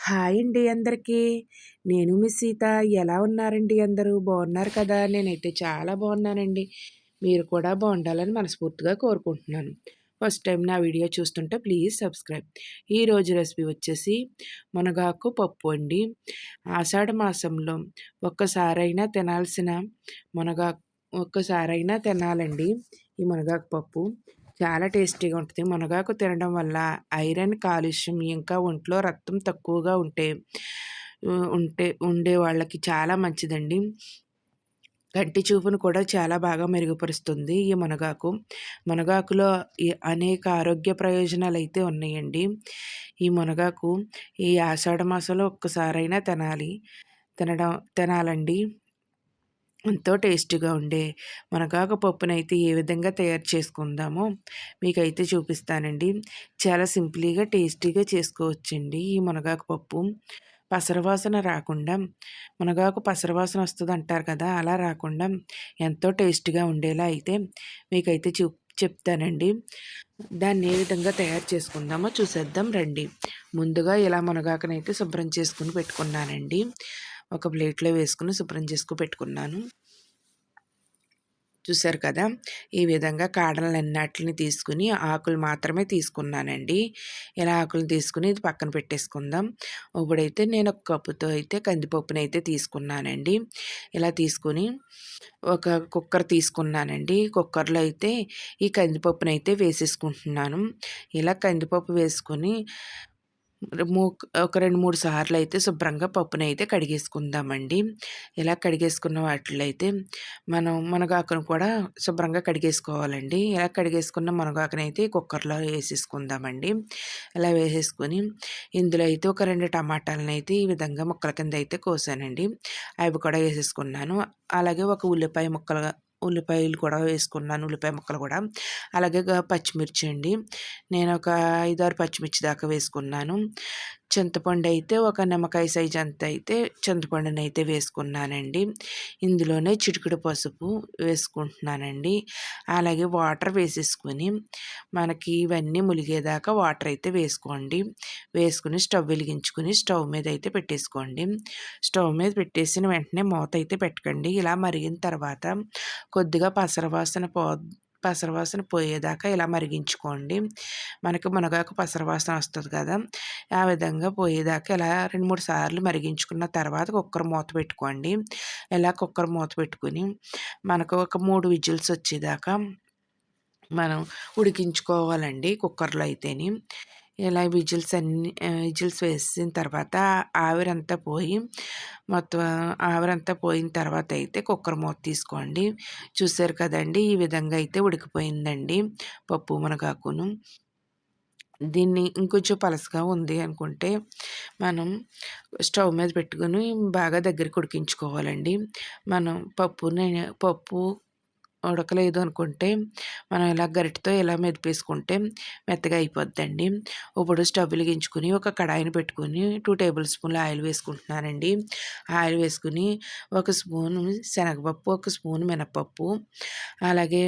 Hi అండి అందరికీ. నేను మీ సీత. ఎలా ఉన్నారండి అందరూ? బాగున్నారు కదా? నేనైతే చాలా బాగున్నానండి. మీరు కూడా బాగుండాలని మనస్ఫూర్తిగా కోరుకుంటున్నాను. ఫస్ట్ టైం నా వీడియో చూస్తుంటే ప్లీజ్ సబ్స్క్రైబ్. ఈరోజు రెసిపీ వచ్చేసి మునగాకు పప్పు అండి. ఆషాఢ మాసంలో ఒక్కసారైనా తినాల్సిన మునగాకు ఒక్కసారైనా తినాలండి ఈ మునగాకు పప్పు. చాలా టేస్టీగా ఉంటుంది. మునగాకు తినడం వల్ల ఐరన్, కాల్షియం ఇంకా ఒంట్లో రక్తం తక్కువగా ఉండే వాళ్ళకి చాలా మంచిదండి. కంటి చూపును కూడా చాలా బాగా మెరుగుపరుస్తుంది ఈ మునగాకు. మునగాకులో అనేక ఆరోగ్య ప్రయోజనాలైతే ఉన్నాయండి. ఈ మునగాకు ఈ ఆషాఢ మాసంలో ఒక్కసారైనా తినాలండి. ఎంతో టేస్టీగా ఉండే మునగాకు పప్పునైతే ఏ విధంగా తయారు చేసుకుందామో మీకైతే చూపిస్తానండి. చాలా సింపుల్‌గా టేస్టీగా చేసుకోవచ్చండి ఈ మునగాకు పప్పు. పసరవాసన రాకుండా మునగాకు పసరవాసన వస్తదంటారు కదా! అలా రాకుండా ఎంతో టేస్టీగా ఉండేలా అయితే మీకైతే చెప్తానండి. దాన్ని ఏ విధంగా తయారు చేసుకుందామో చూసేద్దాం రండి. ముందుగా ఇలా మునగాకునైతే శుభ్రం చేసుకొని పెట్టుకున్నానండి. ఒక ప్లేట్‌లో వేసుకొని శుభ్రం చేసుకొని పెట్టుకున్నాను. చూసారు కదా! ఈ విధంగా కాడలన్నిటిని తీసుకుని ఆకులు మాత్రమే తీసుకున్నానండి. ఇలా ఆకులు తీసుకుని ఇది పక్కన పెట్టేసుకుందాం. ఇప్పుడైతే నేను ఒక కప్పుతో అయితే కందిపప్పునైతే తీసుకున్నానండి. ఇలా తీసుకొని ఒక కుక్కర్ తీసుకున్నానండి. కుక్కర్‌లో అయితే ఈ కందిపప్పునైతే వేసేసుకుంటున్నాను. ఇలా కందిపప్పు వేసుకొని ఒక 2, 3 సార్లు అయితే శుభ్రంగా పప్పునైతే కడిగేసుకుందామండి. ఇలా కడిగేసుకున్న వాటిలో అయితే మనం మునగాకును కూడా శుభ్రంగా కడిగేసుకోవాలండి. ఇలా కడిగేసుకున్న మునగాకునైతే కుక్కర్‌లో వేసేసుకుందామండి. ఇలా వేసేసుకొని ఇందులో అయితే ఒక 2 టమాటాలనైతే ఈ విధంగా ముక్కల కింద అయితే కోసానండి. అవి కూడా వేసేసుకున్నాను. అలాగే ఒక ఉల్లిపాయలు కూడా వేసుకున్నాను. ఉల్లిపాయ ముక్కలు కూడా. అలాగే పచ్చిమిర్చి అండి. నేను ఒక 5, 6 పచ్చిమిర్చి దాకా వేసుకున్నాను. చింతపండు అయితే ఒక నిమ్మకాయ సైజ్ అంత అయితే చింతపండునైతే వేసుకున్నానండి. ఇందులోనే చిటికెడు పసుపు వేసుకుంటున్నానండి. అలాగే వాటర్ వేసేసుకొని మనకి ఇవన్నీ ములిగేదాకా వాటర్ అయితే వేసుకోండి. వేసుకుని స్టవ్ వెలిగించుకుని స్టవ్ మీద అయితే పెట్టేసుకోండి. స్టవ్ మీద పెట్టేసిన వెంటనే మూత అయితే పెట్టకండి. ఇలా మరిగిన తర్వాత కొద్దిగా పసరవాసన పోయేదాకా ఇలా మరిగించుకోండి. మనకి మునగాకు పసరవాసన వస్తుంది కదా! ఆ విధంగా పోయేదాకా ఇలా 2, 3 సార్లు మరిగించుకున్న తర్వాత కుక్కర్ మూత పెట్టుకోండి. ఇలా కుక్కర్ మూత పెట్టుకుని మనకు ఒక 3 విజిల్స్ వచ్చేదాకా మనం ఉడికించుకోవాలండి కుక్కర్‌లో అయితేని. ఇలా విజిల్స్ వేసిన తర్వాత మొత్తం ఆవిరంతా పోయిన తర్వాత అయితే కుక్కర్ మూత తీసుకోండి. చూసారు కదండీ! ఈ విధంగా అయితే ఉడికిపోయిందండి పప్పు మునగాకును. దీన్ని ఇంకొంచెం పలసగా ఉంది అనుకుంటే మనం స్టవ్ మీద పెట్టుకొని బాగా దగ్గరికి ఉడికించుకోవాలండి. మనం పప్పు ఉడకలేదు అనుకుంటే మనం ఇలా గరిటెతో ఇలా మెదిపేసుకుంటే మెత్తగా అయిపోద్దండి. ఇప్పుడు స్టవ్ వెలిగించుకొని ఒక కడాయిని పెట్టుకొని 2 టేబుల్ స్పూన్ల ఆయిల్ వేసుకుంటున్నానండి. ఆయిల్ వేసుకుని ఒక స్పూను శనగపప్పు, ఒక స్పూను మినపప్పు, అలాగే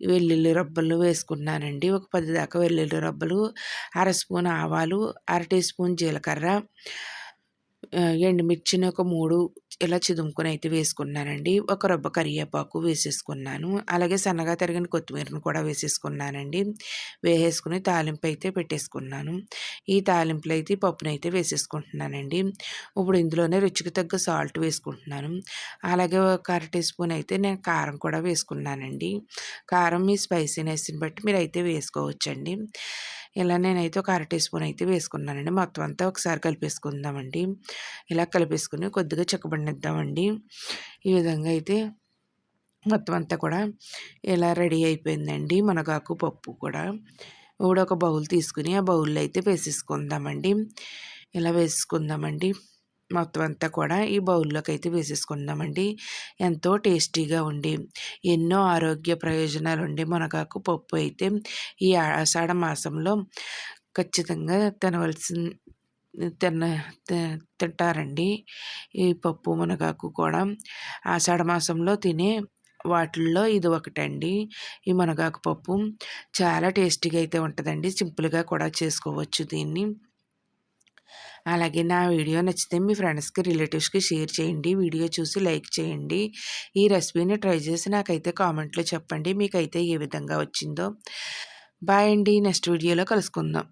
వెల్లుల్లి రబ్బలు వేసుకున్నానండి. ఒక 10 దాకా వెల్లుల్లి రబ్బలు, అర స్పూన్ ఆవాలు, అర టీ స్పూన్ జీలకర్ర, ఎండుమిర్చిని ఒక 3 ఇలా చిదుముకొని అయితే వేసుకున్నానండి. ఒక రబ్బ కరివేపాకు వేసేసుకున్నాను. అలాగే సన్నగా తరిగిన కొత్తిమీరను కూడా వేసేసుకున్నానండి. వేసేసుకుని తాలింపు అయితే పెట్టేసుకున్నాను. ఈ తాలింపులో అయితే ఈ పప్పునైతే వేసేసుకుంటున్నానండి. ఇప్పుడు ఇందులోనే రుచికి తగ్గ సాల్ట్ వేసుకుంటున్నాను. అలాగే ఒక అర టీ స్పూన్ అయితే నేను కారం కూడా వేసుకున్నానండి. కారం మీ స్పైసీనెస్‌ని బట్టి మీరైతే వేసుకోవచ్చండి. ఇలా నేనైతే ఒక అర టీ స్పూన్ అయితే వేసుకున్నానండి. మొత్తం అంతా ఒకసారి కలిపేసుకుందామండి. ఇలా కలిపేసుకుని కొద్దిగా చిక్కబడనిద్దామండి. ఈ విధంగా అయితే మొత్తం అంతా కూడా ఇలా రెడీ అయిపోయిందండి మునగాకు పప్పు కూడా. ఇప్పుడు ఒక బౌల్ తీసుకుని ఆ బౌల్‌లో అయితే వేసేసుకుందామండి. ఇలా వేసేసుకుందామండి. మొత్తం అంతా కూడా ఈ బౌల్‌లోకి అయితే వేసేసుకుందామండి. ఎంతో టేస్టీగా ఉండి ఎన్నో ఆరోగ్య ప్రయోజనాలు ఉండే మునగాకు పప్పు అయితే ఈ ఆషాఢ మాసంలో ఖచ్చితంగా తిన తింటారండి. ఈ పప్పు మునగాకు కూడా ఆషాఢ మాసంలో తినే వాటిల్లో ఇది ఒకటండి. ఈ మునగాకు పప్పు చాలా టేస్టీగా అయితే ఉంటుందండి. సింపుల్‌గా కూడా చేసుకోవచ్చు దీన్ని. అలాగే నా వీడియో నచ్చితే మీ ఫ్రెండ్స్‌కి, రిలేటివ్స్‌కి షేర్ చేయండి. వీడియో చూసి లైక్ చేయండి. ఈ రెసిపీని ట్రై చేసి నాకైతే కామెంట్‌లో చెప్పండి. మీకైతే ఏ విధంగా వచ్చిందో. బాయ్ అండి. నెక్స్ట్ వీడియోలో కలుసుకుందాం.